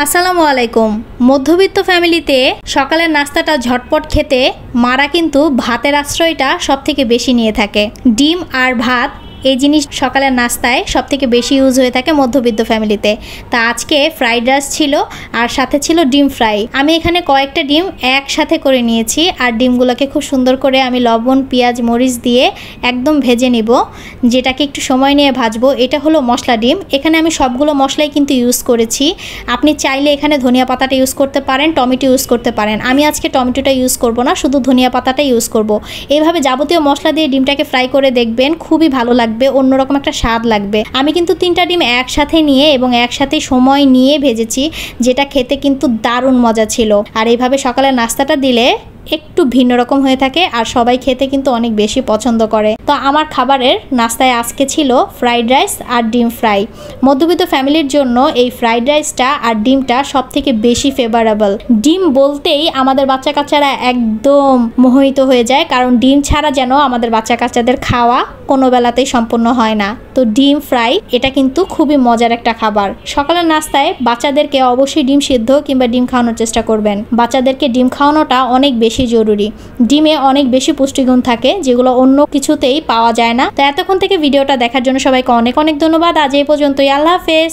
আসসালামু আলাইকুম। মধ্যবিত্ত ফ্যামিলিতে সকালের নাস্তাটা ঝটপট খেতে মারা কিন্তু ভাতের আশ্রয়টা সবথেকে বেশি নিয়ে থাকে। ডিম আর ভাত এই জিনিস সকালের নাস্তায় সবথেকে বেশি ইউজ হয়ে থাকে মধ্যবিত্ত ফ্যামিলিতে। তা আজকে ফ্রাইড রাইস ছিল আর সাথে ছিল ডিম ফ্রাই। আমি এখানে কয়েকটা ডিম একসাথে করে নিয়েছি আর ডিমগুলোকে খুব সুন্দর করে আমি লবণ পেঁয়াজ মরিচ দিয়ে একদম ভেজে নিব, যেটাকে একটু সময় নিয়ে ভাজবো। এটা হলো মশলা ডিম। এখানে আমি সবগুলো মশলাই কিন্তু ইউজ করেছি। আপনি চাইলে এখানে ধনিয়া পাতাটা ইউজ করতে পারেন, টমেটো ইউজ করতে পারেন। আমি আজকে টমেটোটা ইউজ করব না, শুধু ধনিয়া পাতাটা ইউজ করব। এইভাবে যাবতীয় মশলা দিয়ে ডিমটাকে ফ্রাই করে দেখবেন, খুবই ভালো লাগবে, অন্যরকম একটা স্বাদ লাগবে। আমি কিন্তু 3টা ডিম একসাথে নিয়ে এবং একসাথে সময় নিয়ে ভেজেছি, যেটা খেতে কিন্তু দারুণ মজা ছিল। আর এইভাবে সকালে নাস্তাটা দিলে একটু ভিন্ন রকম হয়ে থাকে আর সবাই খেতে কিন্তু অনেক বেশি পছন্দ করে। তো আমার খাবারের নাস্তায় আজকে ছিল ফ্রাইড রাইস আর ডিম ফ্রাই। মধ্যবিত্ত ফ্যামিলির জন্য এই ফ্রাইড রাইসটা আর ডিমটা সব থেকে বেশি ফেভারেবল। ডিম বলতেই আমাদের বাচ্চা কাচ্চারা একদম মোহিত হয়ে যায়, কারণ ডিম ছাড়া যেন আমাদের বাচ্চা কাচ্চাদের খাওয়া কোনো বেলাতেই সম্পূর্ণ হয় না। তো ডিম ফ্রাই এটা কিন্তু খুবই মজার একটা খাবার। সকালের নাস্তায় বাচ্চাদেরকে অবশ্যই ডিম সিদ্ধ কিংবা ডিম খাওয়ানোর চেষ্টা করবেন। বাচ্চাদেরকে ডিম খাওয়ানোটা অনেক বেশি জরুরি। ডিমে অনেক বেশি পুষ্টিগুণ থাকে, যেগুলো অন্য কিছুতেই পাওয়া যায় না। তো এতক্ষণ থেকে ভিডিওটা দেখার জন্য সবাইকে অনেক অনেক ধন্যবাদ। আজ এই পর্যন্তই। আল্লাহ হাফেজ।